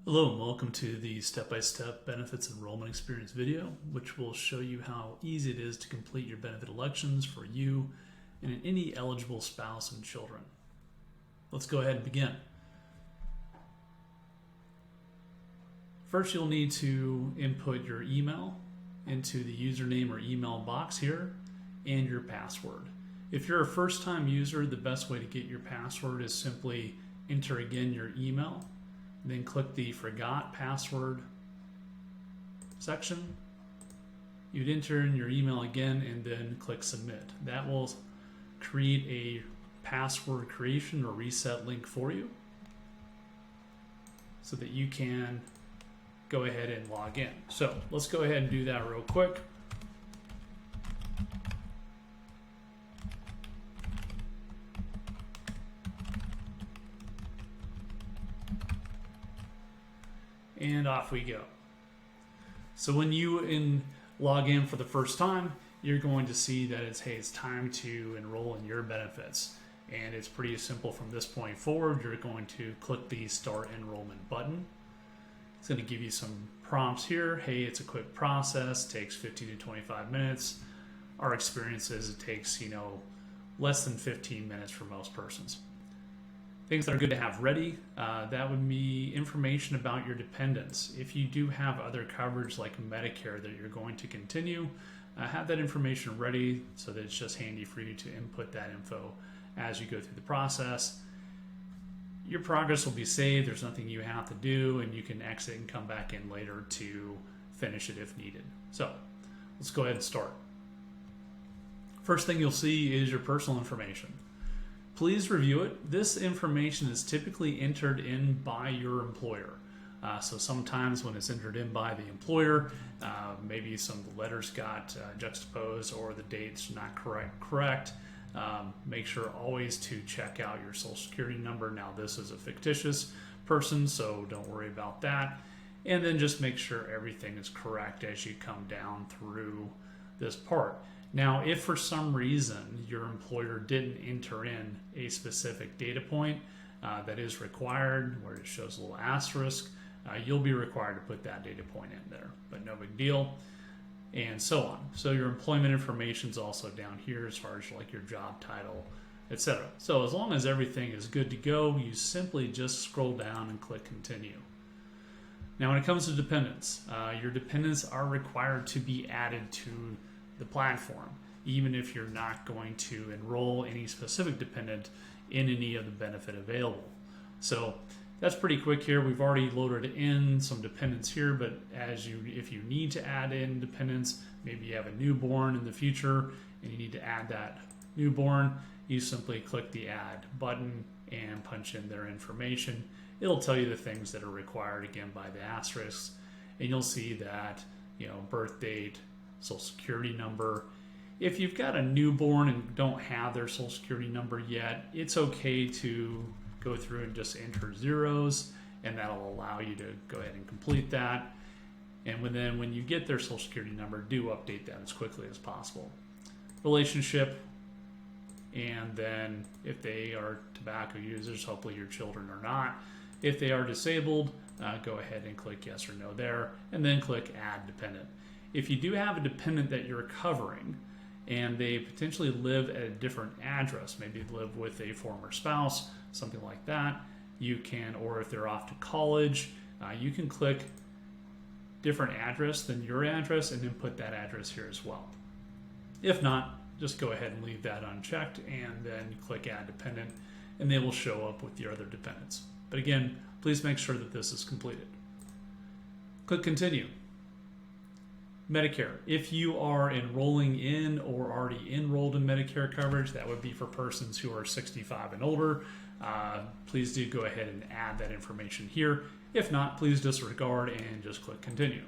Hello and welcome to the step-by-step benefits enrollment experience video, which will show you how easy it is to complete your benefit elections for you and any eligible spouse and children. Let's go ahead and begin. First, you'll need to input your email into the username or email box here and your password. If you're a first-time user, the best way to get your password is simply enter again your email, then click the Forgot Password section. You'd enter in your email again and then click Submit. That will create a password creation or reset link for you so that you can go ahead and log in. So let's go ahead and do that real quick. And off we go. So when you log in for the first time, you're going to see that it's time to enroll in your benefits. And it's pretty simple from this point forward. You're going to click the Start Enrollment button. It's going to give you some prompts here. Hey, it's a quick process, takes 15 to 25 minutes. Our experience is it takes, less than 15 minutes for most persons. Things that are good to have ready, that would be information about your dependents. If you do have other coverage like Medicare that you're going to continue, have that information ready so that it's just handy for you to input that info as you go through the process. Your progress will be saved, there's nothing you have to do, and you can exit and come back in later to finish it if needed. So let's go ahead and start. First thing you'll see is your personal information. Please review it. This information is typically entered in by your employer. So sometimes when it's entered in by the employer, maybe some of the letters got juxtaposed or the date's not correct. Make sure always to check out your social security number. Now this is a fictitious person, so don't worry about that. And then just make sure everything is correct as you come down through this part. Now, if for some reason your employer didn't enter in a specific data point that is required, where it shows a little asterisk, you'll be required to put that data point in there, but no big deal, and so on. So your employment information is also down here as far as like your job title, etc. So as long as everything is good to go, you simply just scroll down and click Continue. Now, when it comes to dependents, your dependents are required to be added to the platform, even if you're not going to enroll any specific dependent in any of the benefit available. So that's pretty quick here. We've already loaded in some dependents here, but if you need to add in dependents, maybe you have a newborn in the future and you need to add that newborn, you simply click the Add button and punch in their information. It'll tell you the things that are required again by the asterisks, and you'll see that birth date, social security number. If you've got a newborn and don't have their social security number yet, it's okay to go through and just enter zeros, and that'll allow you to go ahead and complete that. And when you get their social security number, do update that as quickly as possible. Relationship, and then if they are tobacco users, hopefully your children are not. If they are disabled, go ahead and click yes or no there, and then click Add Dependent. If you do have a dependent that you're covering and they potentially live at a different address, maybe live with a former spouse, something like that, you can, or if they're off to college, you can click different address than your address and then put that address here as well. If not, just go ahead and leave that unchecked and then click Add Dependent, and they will show up with your other dependents. But again, please make sure that this is completed. Click Continue. Medicare. If you are enrolling in or already enrolled in Medicare coverage, that would be for persons who are 65 and older. Please do go ahead and add that information here. If not, please disregard and just click Continue.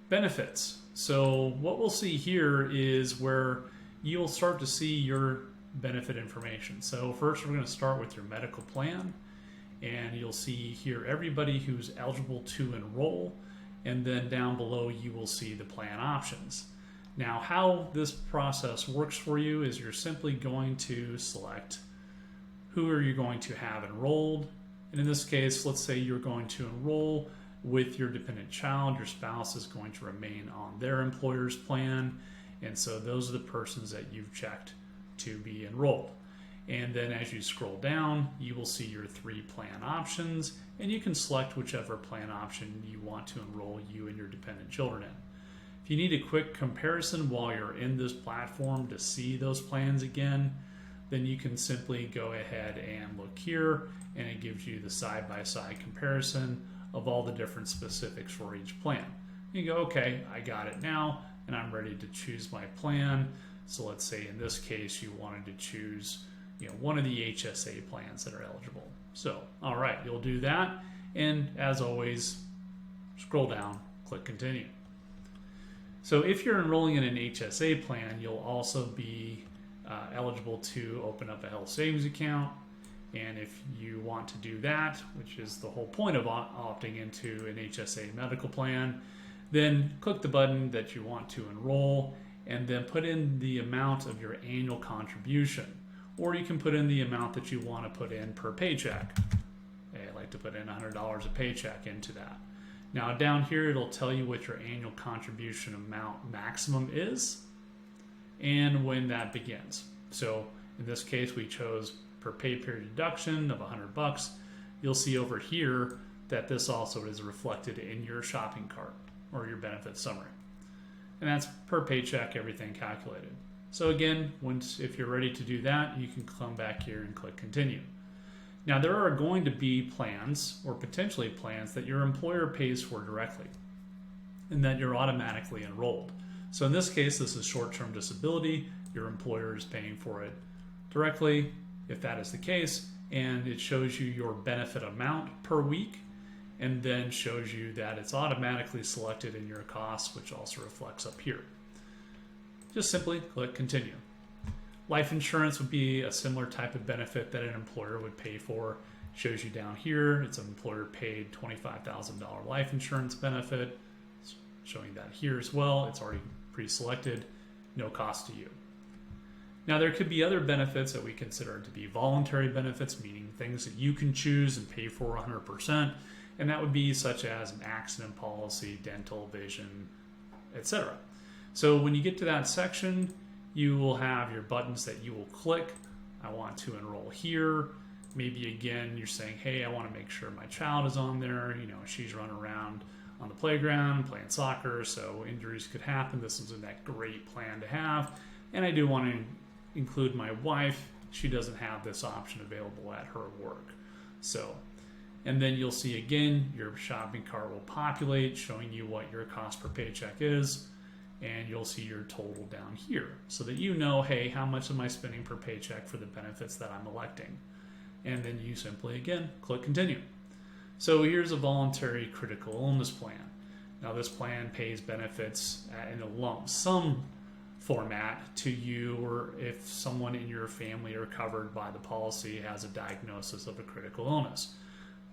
Benefits. So what we'll see here is where you'll start to see your benefit information. So first we're going to start with your medical plan, and you'll see here everybody who's eligible to enroll. And then down below you will see the plan options. Now, how this process works for you is you're simply going to select who are you going to have enrolled, And in this case, let's say you're going to enroll with your dependent child. Your spouse is going to remain on their employer's plan. And so those are the persons that you've checked to be enrolled. And then as you scroll down, you will see your 3 plan options, and you can select whichever plan option you want to enroll you and your dependent children in. If you need a quick comparison while you're in this platform to see those plans again, then you can simply go ahead and look here, and it gives you the side-by-side comparison of all the different specifics for each plan. You go, okay, I got it now, and I'm ready to choose my plan. So let's say in this case you wanted to choose one of the HSA plans that are eligible. So, all right, you'll do that, and as always, scroll down, click continue. So if you're enrolling in an HSA plan, you'll also be eligible to open up a health savings account. And if you want to do that, which is the whole point of opting into an HSA medical plan, then click the button that you want to enroll and then put in the amount of your annual contribution. Or you can put in the amount that you want to put in per paycheck. I like to put in $100 a paycheck into that. Now down here, it'll tell you what your annual contribution amount maximum is and when that begins. So in this case, we chose per pay period deduction of $100. You'll see over here that this also is reflected in your shopping cart or your benefit summary. And that's per paycheck, everything calculated. So again, if you're ready to do that, you can come back here and click continue. Now there are going to be plans or potentially plans that your employer pays for directly and that you're automatically enrolled. So in this case, this is short-term disability. Your employer is paying for it directly, if that is the case, and it shows you your benefit amount per week and then shows you that it's automatically selected in your costs, which also reflects up here. Just simply click continue. Life insurance would be a similar type of benefit that an employer would pay for. It shows you down here, it's an employer paid $25,000 life insurance benefit. It's showing that here as well. It's already pre-selected, no cost to you. Now there could be other benefits that we consider to be voluntary benefits, meaning things that you can choose and pay for 100%. And that would be such as an accident policy, dental, vision, etc. So when you get to that section, you will have your buttons that you will click. I want to enroll here. Maybe again, you're saying, hey, I want to make sure my child is on there. She's running around on the playground playing soccer, so injuries could happen. This isn't that great plan to have. And I do want to include my wife. She doesn't have this option available at her work. And then you'll see again, your shopping cart will populate, showing you what your cost per paycheck is. And you'll see your total down here so that you know, hey, how much am I spending per paycheck for the benefits that I'm electing? And then you simply, again, click continue. So here's a voluntary critical illness plan. Now this plan pays benefits in a lump sum format to you, or if someone in your family or covered by the policy has a diagnosis of a critical illness.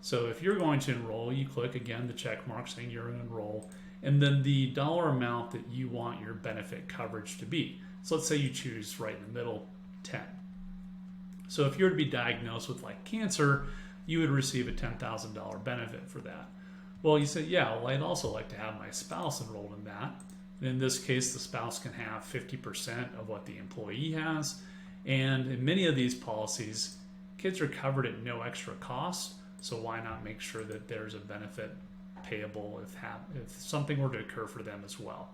So if you're going to enroll, you click again the check mark saying you're going to enroll, and then the dollar amount that you want your benefit coverage to be. So let's say you choose right in the middle, 10. So if you were to be diagnosed with like cancer, you would receive a $10,000 benefit for that. Well, you say, yeah, well, I'd also like to have my spouse enrolled in that. And in this case, the spouse can have 50% of what the employee has. And in many of these policies, kids are covered at no extra cost. So why not make sure that there's a benefit payable if something were to occur for them as well.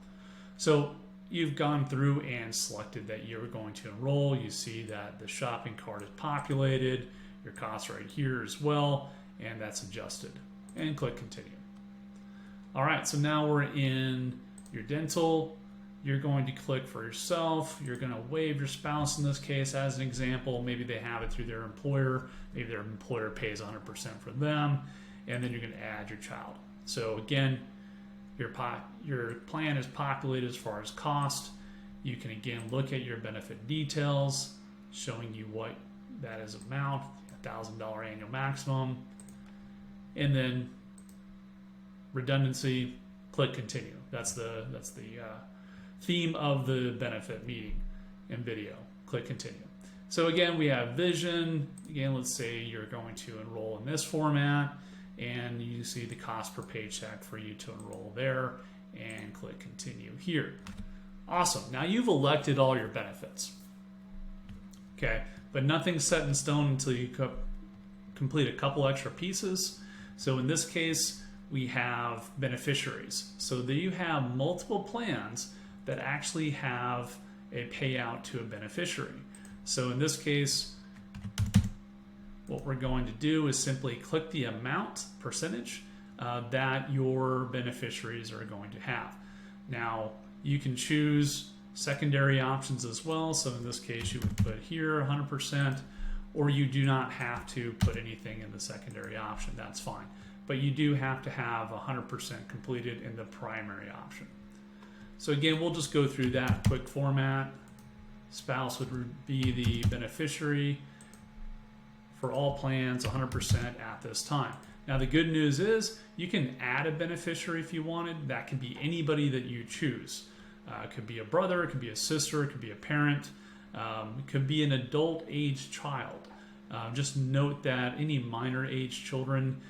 So you've gone through and selected that you're going to enroll. You see that the shopping cart is populated, your costs right here as well, and that's adjusted. And click continue. All right, so now we're in your dental. You're going to click for yourself. You're going to waive your spouse in this case as an example. Maybe they have it through their employer. Maybe their employer pays 100% for them. And then you're going to add your child. So again, your plan is populated as far as cost. You can again look at your benefit details, showing you what that is amount, $1,000 annual maximum, and then redundancy. Click continue. That's the theme of the benefit meeting and video. Click continue. So again, we have vision. Again, let's say you're going to enroll in this format, and you see the cost per paycheck for you to enroll there, and click continue here. Awesome. Now you've elected all your benefits. Okay, but nothing's set in stone until you complete a couple extra pieces. So in this case, we have beneficiaries. So that you have multiple plans that actually have a payout to a beneficiary. So in this case, what we're going to do is simply click the amount percentage that your beneficiaries are going to have. Now, you can choose secondary options as well. So in this case, you would put here 100%, or you do not have to put anything in the secondary option. That's fine. But you do have to have 100% completed in the primary option. So again, we'll just go through that quick format. Spouse would be the beneficiary for all plans, 100% at this time. Now the good news is you can add a beneficiary if you wanted. That could be anybody that you choose. It could be a brother, it could be a sister, it could be a parent, it could be an adult age child. Just note that any minor age children,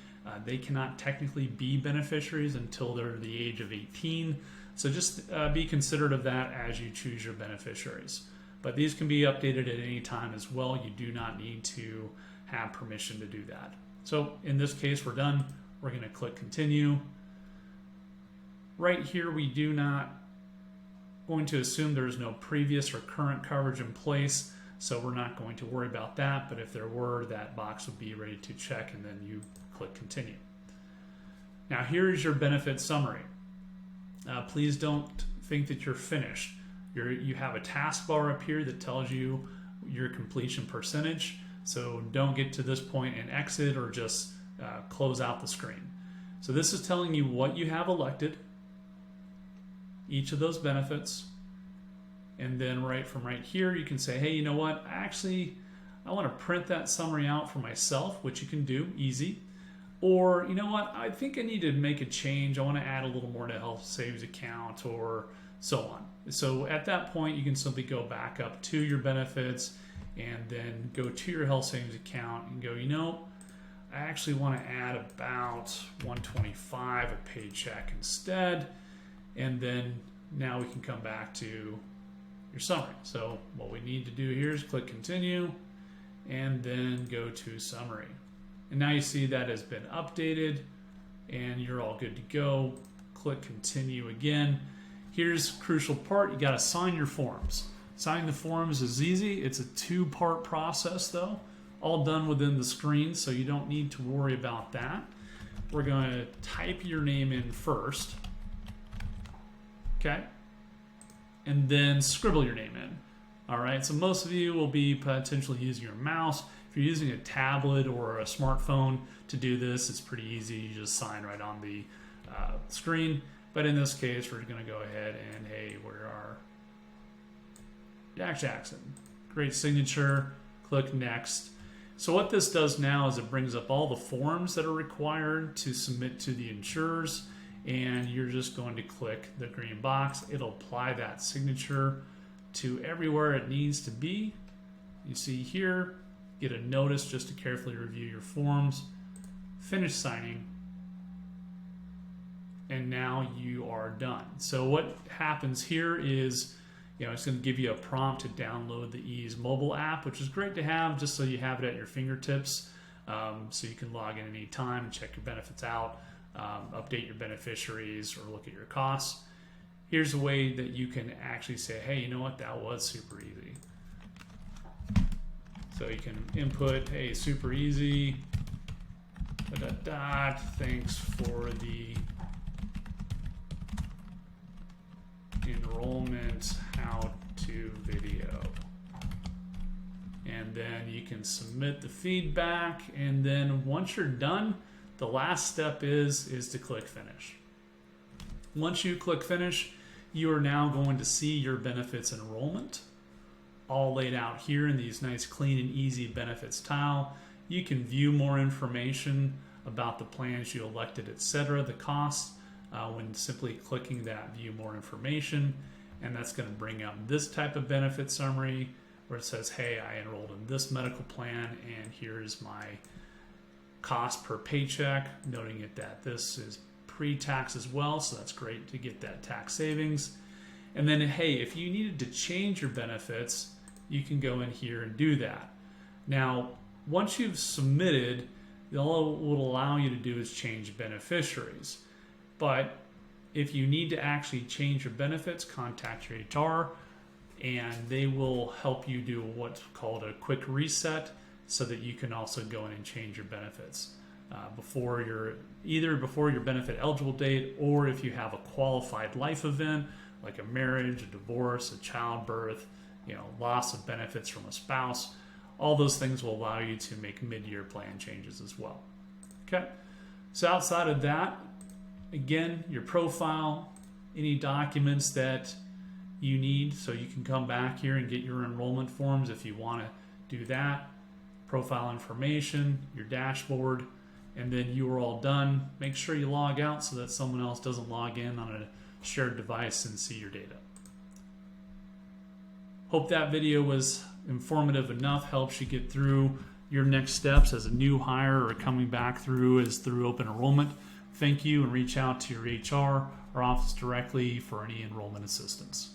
they cannot technically be beneficiaries until they're the age of 18. So just be considerate of that as you choose your beneficiaries. But these can be updated at any time as well. You do not need to have permission to do that. So in this case, we're done. We're going to click continue. Right here, we do not going to assume there is no previous or current coverage in place. So we're not going to worry about that. But if there were, that box would be ready to check, and then you click continue. Now here's your benefit summary. Please don't think that you're finished. You have a taskbar up here that tells you your completion percentage. So don't get to this point and exit, or just close out the screen. So this is telling you what you have elected, each of those benefits. And then right here, you can say, hey, you know what? Actually, I want to print that summary out for myself, which you can do, easy. Or, you know what? I think I need to make a change. I want to add a little more to health savings account, or so on. So at that point, you can simply go back up to your benefits and then go to your health savings account and go, you know, I actually want to add about $125 a paycheck instead. And then now we can come back to your summary. So what we need to do here is click continue and then go to summary. And now you see that has been updated and you're all good to go. Click continue again. Here's the crucial part. You got to sign your forms. Signing the forms is easy. It's a two-part process though, all done within the screen, so you don't need to worry about that. We're going to type your name in first, okay? And then scribble your name in. All right, so most of you will be potentially using your mouse. If you're using a tablet or a smartphone to do this, it's pretty easy. You just sign right on the screen. But in this case, we're going to go ahead and, hey, where are Jackson? Great signature. Click next. So what this does now is it brings up all the forms that are required to submit to the insurers, and you're just going to click the green box. It'll apply that signature to everywhere it needs to be. You see here, get a notice just to carefully review your forms. Finish signing. And now you are done. So what happens here is, it's going to give you a prompt to download the Ease mobile app, which is great to have just so you have it at your fingertips, so you can log in any time and check your benefits out, update your beneficiaries, or look at your costs. Here's a way that you can actually say, hey, you know what, that was super easy. So you can input, hey, super easy, thanks for the enrollment how-to video. And then you can submit the feedback, and then once you're done, the last step is to click finish. Once you click finish, you are now going to see your benefits enrollment all laid out here in these nice clean and easy benefits tile. You can view more information about the plans you elected, etc., the costs, when simply clicking that view more information, and that's going to bring up this type of benefit summary where it says, hey, I enrolled in this medical plan and here's my cost per paycheck, noting it that this is pre-tax as well, so that's great to get that tax savings. And then, hey, if you needed to change your benefits, you can go in here and do that. Now, once you've submitted, all it will allow you to do is change beneficiaries. But if you need to actually change your benefits, contact your HR and they will help you do what's called a quick reset so that you can also go in and change your benefits before your benefit eligible date, or if you have a qualified life event like a marriage, a divorce, a childbirth, loss of benefits from a spouse. All those things will allow you to make mid-year plan changes as well. Okay, so outside of that, again, your profile, any documents that you need, so you can come back here and get your enrollment forms if you want to do that, profile information, your dashboard, and then you are all done. Make sure you log out so that someone else doesn't log in on a shared device and see your data. Hope that video was informative enough, helps you get through your next steps as a new hire or coming back through open enrollment. Thank you, and reach out to your HR or office directly for any enrollment assistance.